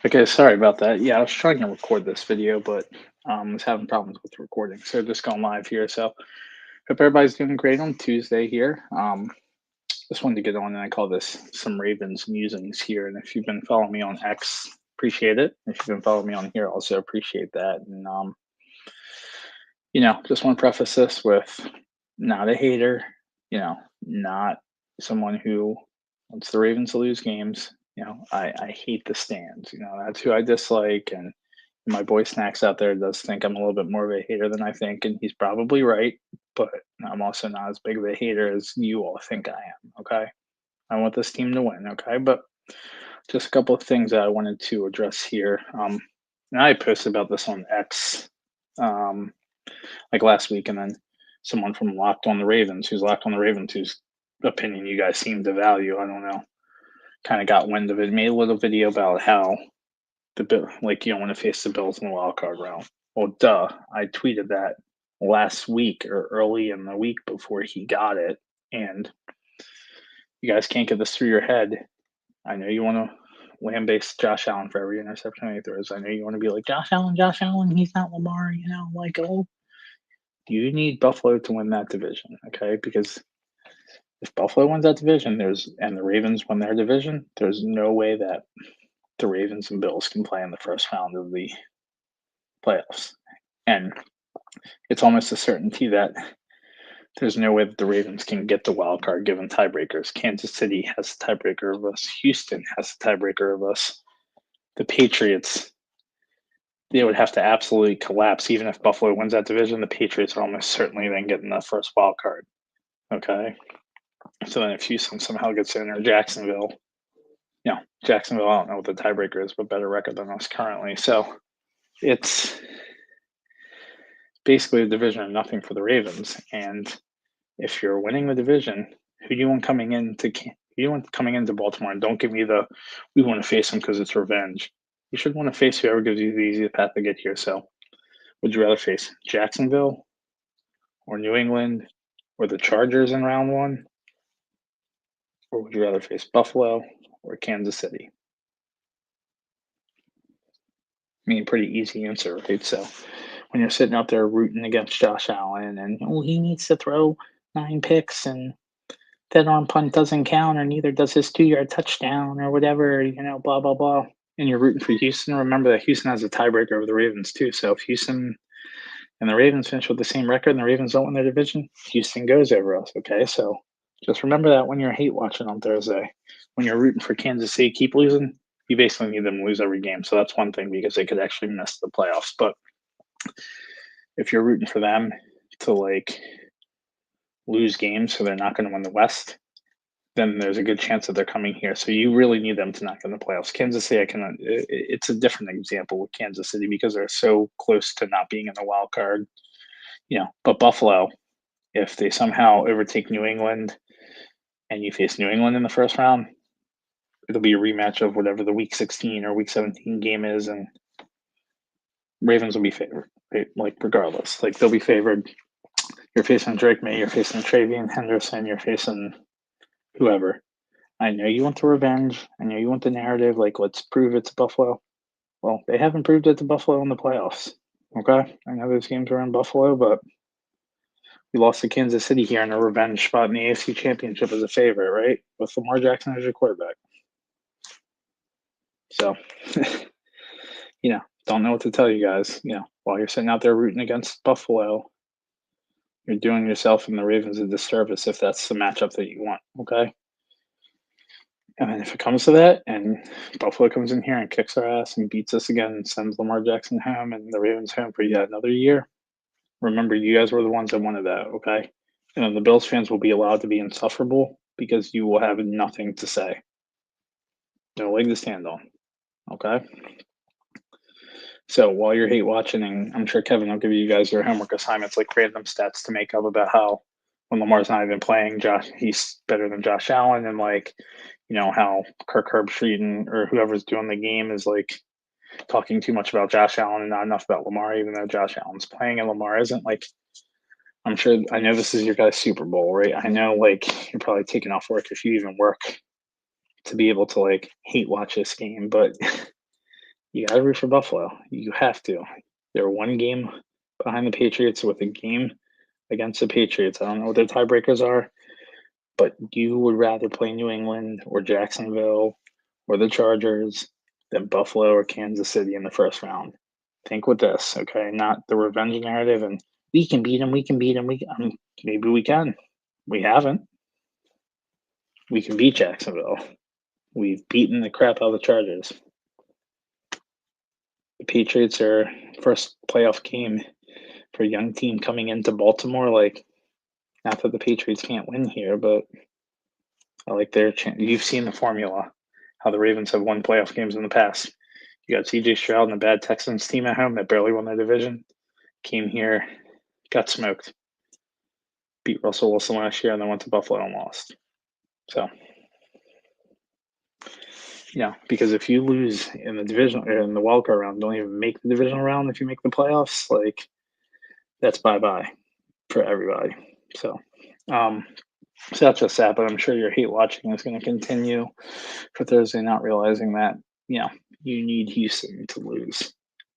Okay, sorry about that. Yeah, I was trying to record this video, but was having problems with recording. So just going live here. So hope everybody's doing great on Tuesday here. Just wanted to get on and I call this some Ravens musings here. And if you've been following me on X, appreciate it. If you've been following me on here, also appreciate that. And just want to preface this with not a hater, not someone who wants the Ravens to lose games. I hate the stands. That's who I dislike. And my boy Snacks out there does think I'm a little bit more of a hater than I think, and he's probably right. But I'm also not as big of a hater as you all think I am. Okay, I want this team to win. Okay, but just a couple of things that I wanted to address here. And I posted about this on X, um, like last week, and then someone from Locked on the Ravens, who's Locked on the Ravens, whose opinion you guys seem to value. I don't know. Kind of got wind of it. Made a little video about how the bill, like you don't want to face the Bills in the wild card round. Well, duh. I tweeted that last week or early in the week before he got it, and you guys can't get this through your head. I know you want to lambaste Josh Allen for every interception he throws. I know you want to be like Josh Allen, he's not Lamar. Like you need Buffalo to win that division, okay? Because if Buffalo wins that division, and the Ravens win their division, there's no way that the Ravens and Bills can play in the first round of the playoffs. And it's almost a certainty that there's no way that the Ravens can get the wild card given tiebreakers. Kansas City has the tiebreaker of us. Houston has the tiebreaker of us. The Patriots, they would have to absolutely collapse. Even if Buffalo wins that division, the Patriots are almost certainly then getting the first wild card. Okay. So then if Houston somehow gets in or Jacksonville, Jacksonville, I don't know what the tiebreaker is, but better record than us currently. So it's basically a division of nothing for the Ravens. And if you're winning the division, who do you want coming into Baltimore? And don't give me the we want to face them because it's revenge. You should want to face whoever gives you the easiest path to get here. So, would you rather face Jacksonville or New England or the Chargers in round one, or would you rather face Buffalo or Kansas City? I mean, pretty easy answer, right? So, when you're sitting out there rooting against Josh Allen and he needs to throw 9 picks and that arm punt doesn't count, or neither does his 2-yard touchdown, or whatever, blah, blah, blah. And you're rooting for Houston. Remember that Houston has a tiebreaker over the Ravens, too. So if Houston and the Ravens finish with the same record and the Ravens don't win their division, Houston goes over us, okay? So just remember that when you're hate watching on Thursday. When you're rooting for Kansas City, keep losing, you basically need them to lose every game. So that's one thing because they could actually miss the playoffs. But if you're rooting for them to, lose games so they're not going to win the West, then there's a good chance that they're coming here. So you really need them to not get in the playoffs. Kansas City, it's a different example with Kansas City because they're so close to not being in the wild card. But Buffalo, if they somehow overtake New England and you face New England in the first round, it'll be a rematch of whatever the Week 16 or Week 17 game is, and Ravens will be favored, right? Regardless. They'll be favored. You're facing Drake May, you're facing Travian Henderson, you're facing whoever. I know you want the revenge. I know you want the narrative. Let's prove it to Buffalo. Well, they haven't proved it to Buffalo in the playoffs. Okay? I know those games were in Buffalo, but we lost to Kansas City here in a revenge spot in the AFC Championship as a favorite, right? With Lamar Jackson as your quarterback. So, don't know what to tell you guys. While you're sitting out there rooting against Buffalo, you're doing yourself and the Ravens a disservice if that's the matchup that you want. Okay? And then if it comes to that, and Buffalo comes in here and kicks our ass and beats us again and sends Lamar Jackson home and the Ravens home for yet another year, remember you guys were the ones that wanted that, okay? And then the Bills fans will be allowed to be insufferable because you will have nothing to say. No leg to stand on. Okay? So while you're hate watching, and I'm sure Kevin will give you guys your homework assignments, like random stats to make up about how when Lamar's not even playing, he's better than Josh Allen, and how Kirk Herbstreit or whoever's doing the game is talking too much about Josh Allen and not enough about Lamar, even though Josh Allen's playing and Lamar isn't. I'm sure I know this is your guys' Super Bowl, right? I know you're probably taking off work if you even work to be able to hate watch this game, but You gotta root for Buffalo. You have to. They're one game behind the Patriots with a game against the Patriots. I don't know what their tiebreakers are, but you would rather play New England or Jacksonville or the Chargers than Buffalo or Kansas City in the first round. Think with this, okay? Not the revenge narrative and we can beat them, we can beat them, maybe we can. We haven't. We can beat Jacksonville. We've beaten the crap out of the Chargers. The Patriots are first playoff game for a young team coming into Baltimore. Like, not that the Patriots can't win here, but I like their chance. You've seen the formula, how the Ravens have won playoff games in the past. You got CJ Stroud and a bad Texans team at home that barely won their division. Came here, got smoked, beat Russell Wilson last year, and then went to Buffalo and lost. So, because if you lose in the division or in the wild card round, don't even make the divisional round. If you make the playoffs, like that's bye bye for everybody. Um, so that's just sad. But I'm sure your hate watching is going to continue for Thursday, not realizing that you need Houston to lose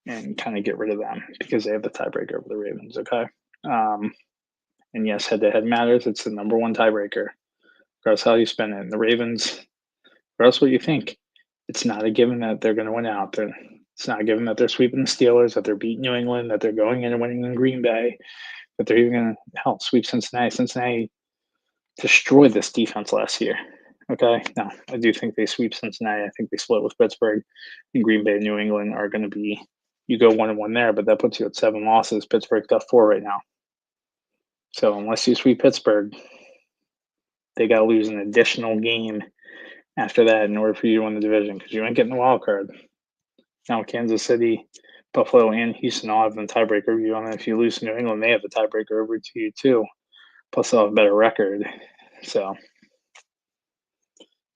and kind of get rid of them because they have the tiebreaker over the Ravens. Okay. And yes, head to head matters. It's the number one tiebreaker. Regardless how you spend it. And the Ravens, regardless what you think, it's not a given that they're going to win out. It's not a given that they're sweeping the Steelers, that they're beating New England, that they're going in and winning in Green Bay, that they're even going to help sweep Cincinnati. Cincinnati destroyed this defense last year. Okay. Now, I do think they sweep Cincinnati. I think they split with Pittsburgh and Green Bay and New England are going to be, you go 1-1 there, but that puts you at 7 losses. Pittsburgh's got 4 right now. So unless you sweep Pittsburgh, they got to lose an additional game after that in order for you to win the division because you ain't getting the wild card. Now, Kansas City, Buffalo, and Houston all have the tiebreaker over you. And if you lose to New England, they have the tiebreaker over to you too. Plus, they'll have a better record. So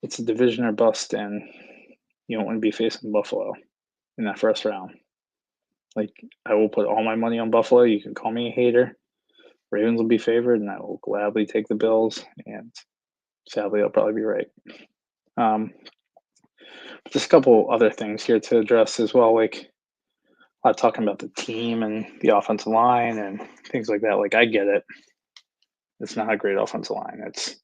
it's a division or bust, and you don't want to be facing Buffalo in that first round. Like, I will put all my money on Buffalo. You can call me a hater. Ravens will be favored, and I will gladly take the Bills. And sadly, I'll probably be right. Just a couple other things here to address as well. Like, a lot talking about the team and the offensive line and things like that. Like, I get it. It's not a great offensive line. It's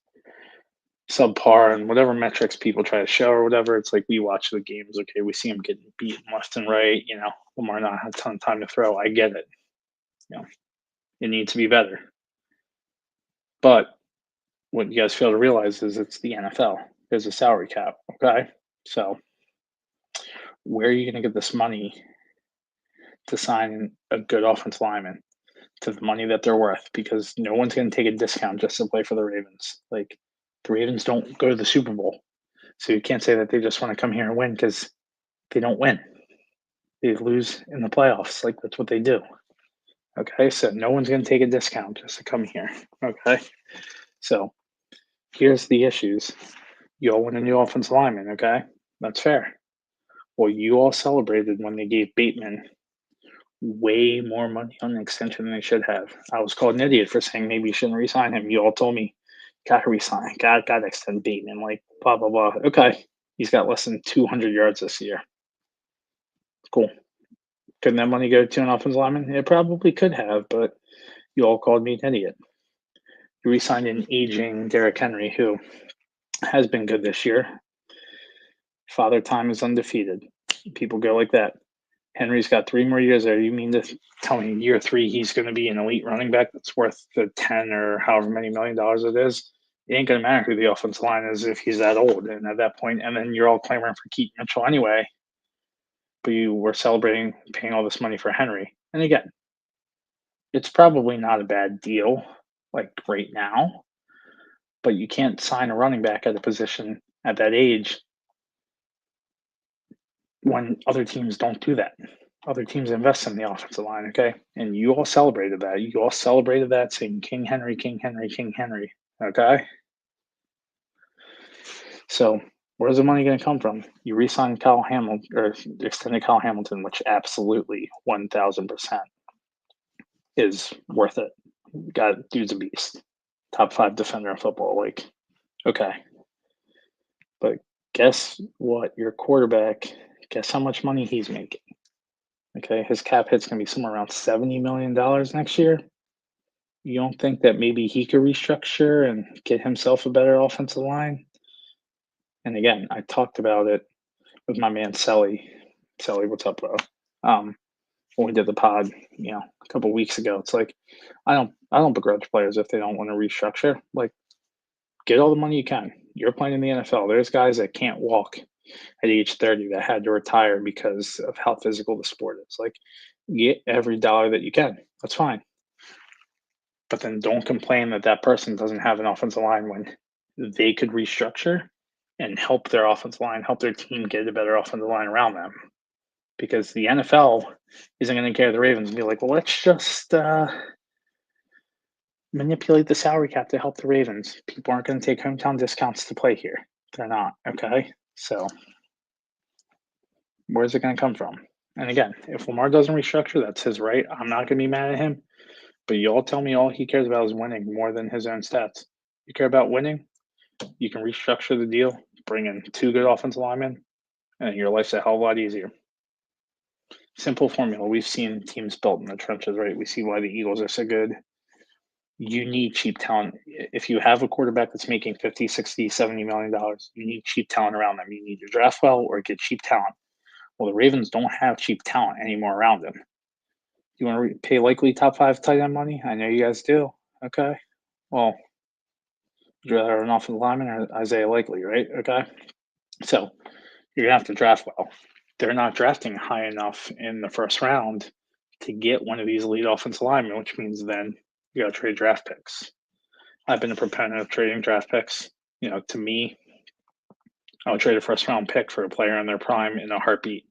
subpar and whatever metrics people try to show or whatever. It's like we watch the games. Okay, we see them getting beaten left and right. Lamar not had a ton of time to throw. I get it. It needs to be better. But what you guys fail to realize is it's the NFL. There's a salary cap. Okay, so where are you going to get this money to sign a good offensive lineman to the money that they're worth? Because no one's going to take a discount just to play for the Ravens. Like, the Ravens don't go to the Super Bowl. So you can't say that they just want to come here and win because they don't win. They lose in the playoffs. Like, that's what they do. Okay, so no one's going to take a discount just to come here. Okay, so here's the issues. You all want a new offensive lineman. Okay, that's fair. Well, you all celebrated when they gave Bateman way more money on the extension than they should have. I was called an idiot for saying maybe you shouldn't resign him. You all told me, gotta resign, gotta extend Bateman, like blah blah blah. Okay, he's got less than 200 yards this year. Cool. Couldn't that money go to an offensive lineman? It probably could have, but you all called me an idiot. You re-signed an aging Derrick Henry, who has been good this year. Father Time is undefeated. People go like that. Henry's got 3 more years there. You mean to tell me year 3 he's going to be an elite running back that's worth the 10 or however many $1 million it is? It ain't going to matter who the offensive line is if he's that old. And at that point, and then you're all clamoring for Keaton Mitchell anyway, but you were celebrating paying all this money for Henry. And again, it's probably not a bad deal, like right now, but you can't sign a running back at a position at that age when other teams don't do that. Other teams invest in the offensive line, okay? And you all celebrated that. You all celebrated that saying King Henry, King Henry, King Henry, okay? So where's the money going to come from? You re-signed Kyle Hamilton or extended Kyle Hamilton, which absolutely 1,000% is worth it. God, dude's a beast. Top 5 defender in football. Like, okay. But guess what? Your quarterback Guess how much money he's making? Okay, his cap hit's gonna be somewhere around $70 million next year. You don't think that maybe he could restructure and get himself a better offensive line? And again, I talked about it with my man Selly. Selly, what's up, bro? Um, when we did the pod, a couple weeks ago. It's like I don't begrudge players if they don't want to restructure. Like, get all the money you can. You're playing in the NFL. There's guys that can't walk at age 30 that had to retire because of how physical the sport is. Like, get every dollar that you can. That's fine. But then don't complain that that person doesn't have an offensive line when they could restructure and help their offensive line, help their team get a better offensive line around them. Because the NFL isn't going to care the Ravens and be like, well, let's just manipulate the salary cap to help the Ravens. People aren't going to take hometown discounts to play here. They're not. Okay. So where's it going to come from? And again, if Lamar doesn't restructure, that's his right. I'm not going to be mad at him. But you all tell me all he cares about is winning more than his own stats. You care about winning, you can restructure the deal, bring in two good offensive linemen, and your life's a hell of a lot easier. Simple formula. We've seen teams built in the trenches, right? We see why the Eagles are so good. You need cheap talent. If you have a quarterback that's making 50, 60, $70 million, you need cheap talent around them. You need to draft well or get cheap talent. Well, the Ravens don't have cheap talent anymore around them. You want to pay likely top 5 tight end money? I know you guys do. Okay. Well, would you rather have an offensive lineman or Isaiah Likely, right? Okay. So you're gonna have to draft well. They're not drafting high enough in the first round to get one of these elite offensive linemen, which means then you got to trade draft picks. I've been a proponent of trading draft picks. To me, I would trade a first round pick for a player in their prime in a heartbeat.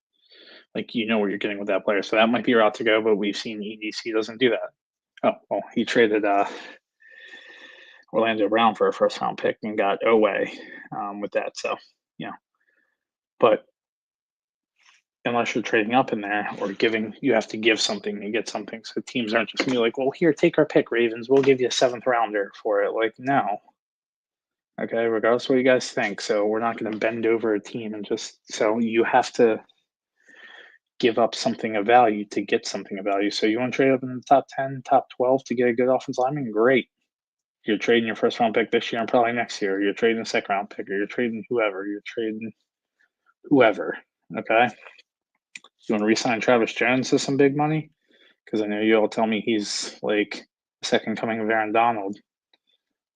Like, what you're getting with that player. So that might be a route to go, but we've seen EDC doesn't do that. Oh, well, he traded Orlando Brown for a first round pick and got Owe with that. So, but unless you're trading up in there or you have to give something to get something. So teams aren't just gonna be like, well, here, take our pick, Ravens. We'll give you a 7th rounder for it. Like, no. Okay, regardless of what you guys think. So we're not going to bend over a team so you have to give up something of value to get something of value. So you want to trade up in the top 10, top 12 to get a good offensive lineman? Great. You're trading your first round pick this year and probably next year. You're trading a second round pick, or you're trading whoever. You're trading whoever. Okay. You want to re-sign Travis Jones to some big money? Because I know you all tell me he's like the second coming of Aaron Donald.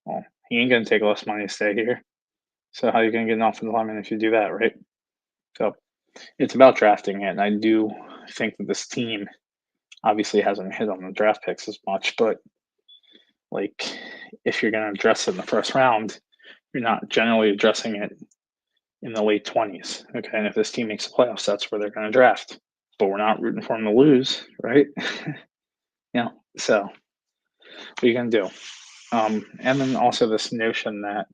Well, he ain't going to take less money to stay here. So how are you going to get an offensive lineman if you do that, right? So it's about drafting it. And I do think that this team obviously hasn't hit on the draft picks as much, but like, if you're going to address it in the first round, you're not generally addressing it in the late 20s. Okay. And if this team makes the playoffs, that's where they're going to draft. But we're not rooting for them to lose, right? So what are you going to do? And then also this notion that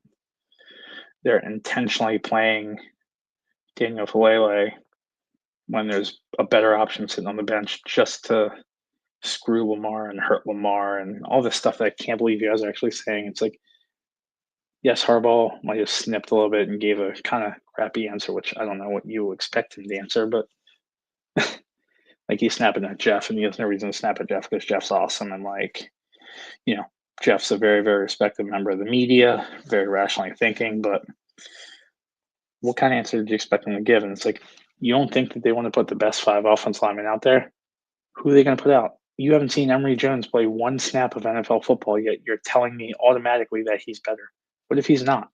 they're intentionally playing Daniel Falele when there's a better option sitting on the bench just to screw Lamar and hurt Lamar and all this stuff that I can't believe you guys are actually saying. It's like, yes, Harbaugh might have snipped a little bit and gave a kind of crappy answer, which I don't know what you expect him to answer, but like, he's snapping at Jeff, and he has no reason to snap at Jeff because Jeff's awesome. And Jeff's a very, very respected member of the media, very rationally thinking, but what kind of answer did you expect him to give? And it's like, you don't think that they want to put the best 5 offense linemen out there? Who are they going to put out? You haven't seen Emory Jones play one snap of NFL football yet. You're telling me automatically that he's better. What if he's not?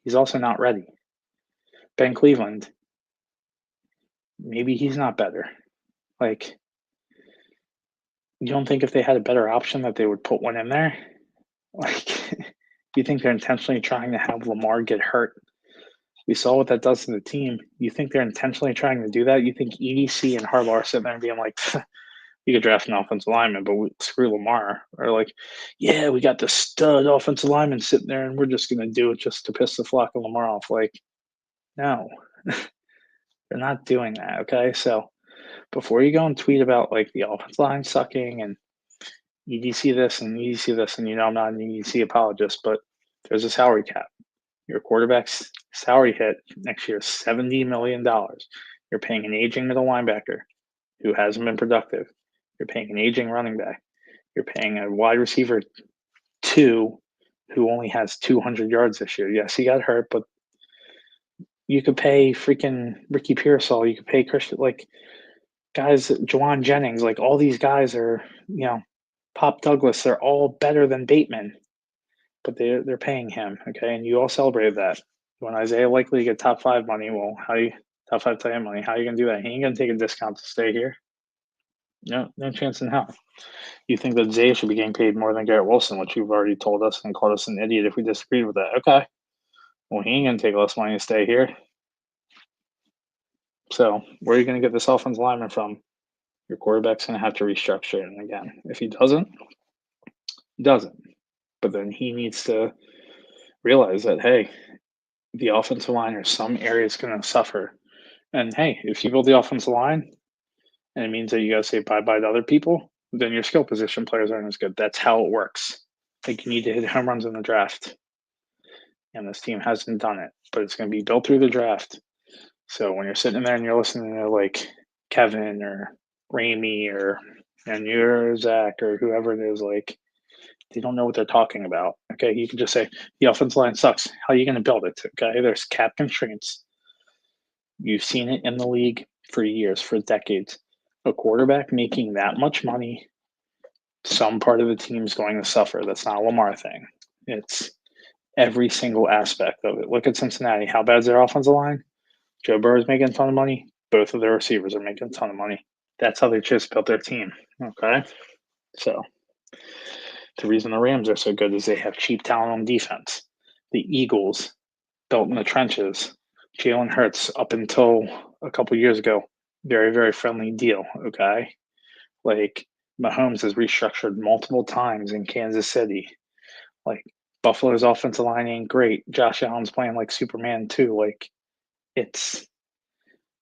He's also not ready. Ben Cleveland, maybe he's not better. Like, you don't think if they had a better option that they would put one in there? Like, you think they're intentionally trying to have Lamar get hurt? We saw what that does to the team. You think they're intentionally trying to do that? You think EDC and Harbaugh are sitting there and being like, you could draft an offensive lineman, but screw Lamar. Or like, yeah, we got the stud offensive lineman sitting there, and we're just going to do it just to piss the flock of Lamar off. Like, no, they're not doing that. Okay, so before you go and tweet about like the offensive line sucking and EDC this and EDC this, and I'm not an EDC apologist, but there's a salary cap. Your quarterback's salary hit next year is $70 million. You're paying an aging middle linebacker who hasn't been productive. You're paying an aging running back. You're paying a wide receiver two who only has 200 yards this year. Yes, he got hurt, but you could pay freaking Ricky Pearsall. You could pay Christian, like guys, Jawan Jennings, like all these guys are, Pop Douglas. They're all better than Bateman, but they're paying him. Okay, and you all celebrated that. When Isaiah Likely to get top five money, well, how you top five tight end money? How you gonna do that? He ain't gonna take a discount to stay here. No, no chance in hell. You think that Zay should be getting paid more than Garrett Wilson, which you've already told us and called us an idiot if we disagreed with that. Okay. Well, he ain't going to take less money to stay here. So where are you going to get this offensive lineman from? Your quarterback's going to have to restructure. And again, if he doesn't, he doesn't. But then he needs to realize that, hey, the offensive line or some areas going to suffer. And hey, if you build the offensive line and it means that you got to say bye-bye to other people, then your skill position players aren't as good. That's how it works. Like you need to hit home runs in the draft. And this team hasn't done it, but it's going to be built through the draft. So when you're sitting there and you're listening to like Kevin or Ramey and you're Zach or whoever it is, like they don't know what they're talking about. Okay, you can just say the offensive line sucks. How are you going to build it? Okay, there's cap constraints. You've seen it in the league for years, for decades. A quarterback making that much money, some part of the team's going to suffer. That's not a Lamar thing. It's every single aspect of it. Look at Cincinnati. How bad's their offensive line? Joe Burrow's making a ton of money. Both of their receivers are making a ton of money. That's how they just built their team. Okay. So the reason the Rams are so good is they have cheap talent on defense. The Eagles built in the trenches. Jalen Hurts, up until a couple years ago, very, very friendly deal. Okay. Like Mahomes has restructured multiple times in Kansas City. Like Buffalo's offensive line ain't great. Josh Allen's playing like Superman too. Like it's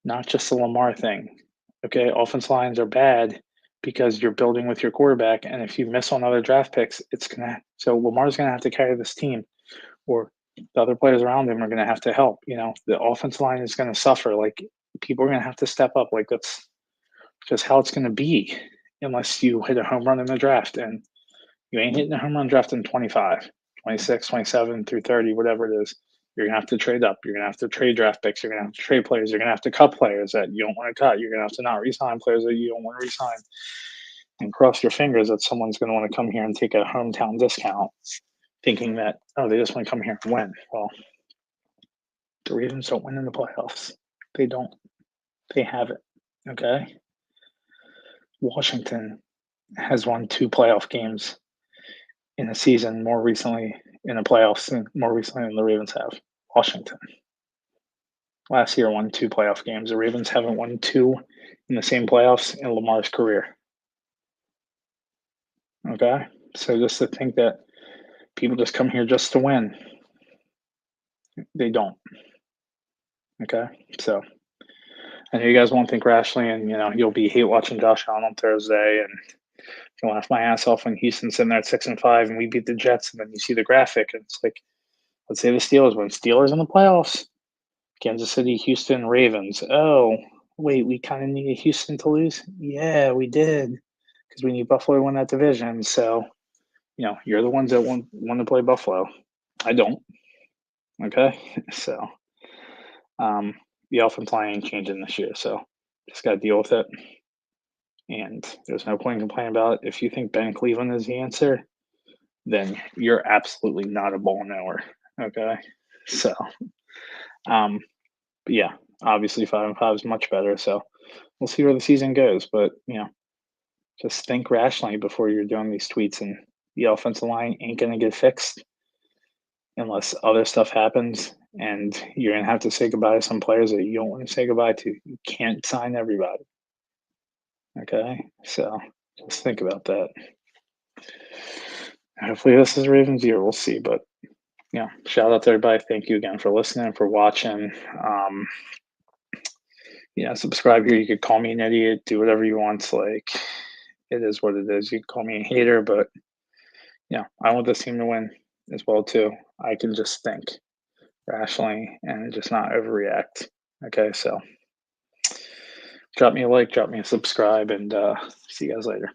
not just a Lamar thing. Okay, offense lines are bad because you're building with your quarterback, and if you miss on other draft picks, so Lamar's gonna have to carry this team, or the other players around him are gonna have to help. The offense line is gonna suffer. Like people are gonna have to step up. Like that's just how it's gonna be, unless you hit a home run in the draft, and you ain't hitting a home run draft in 25, 26, 27 through 30, whatever it is. You're going to have to trade up. You're going to have to trade draft picks. You're going to have to trade players. You're going to have to cut players that you don't want to cut. You're going to have to not resign players that you don't want to resign. And cross your fingers that someone's going to want to come here and take a hometown discount, thinking that, oh, they just want to come here and win. Well, the Ravens don't win in the playoffs. They don't. They have it. Okay? Washington has won 2 playoff games in a season more recently in the playoffs more recently than the Ravens have. Washington. Last year won 2 playoff games. The Ravens haven't won 2 in the same playoffs in Lamar's career. Okay? So just to think that people just come here just to win, they don't. Okay? So I know you guys won't think rationally, and you'll be hate watching Josh Allen on Thursday, and you'll laugh my ass off when Houston's sitting there at 6-5 and we beat the Jets, and then you see the graphic, and it's like, let's say the Steelers win. Steelers in the playoffs. Kansas City, Houston, Ravens. Oh, wait, we kind of needed Houston to lose? Yeah, we did, because we need Buffalo to win that division. So, you're the ones that want to play Buffalo. I don't. Okay? So, the offensive line ain't changing this year, so just got to deal with it. And there's no point in complaining about it. If you think Ben Cleveland is the answer, then you're absolutely not a ball knower. Okay? So, but yeah, obviously 5-5 is much better. So we'll see where the season goes. But just think rationally before you're doing these tweets. And the offensive line ain't gonna get fixed unless other stuff happens. And you're gonna have to say goodbye to some players that you don't want to say goodbye to. You can't sign everybody. Okay, so just think about that. Hopefully this is Ravens year. We'll see. But shout out to everybody. Thank you again for listening, for watching. Subscribe here. You could call me an idiot, do whatever you want. Like, it is what it is. You can call me a hater, but I want this team to win as well too. I can just think rationally and just not overreact. Okay, so Drop me a like, drop me a subscribe, and see you guys later.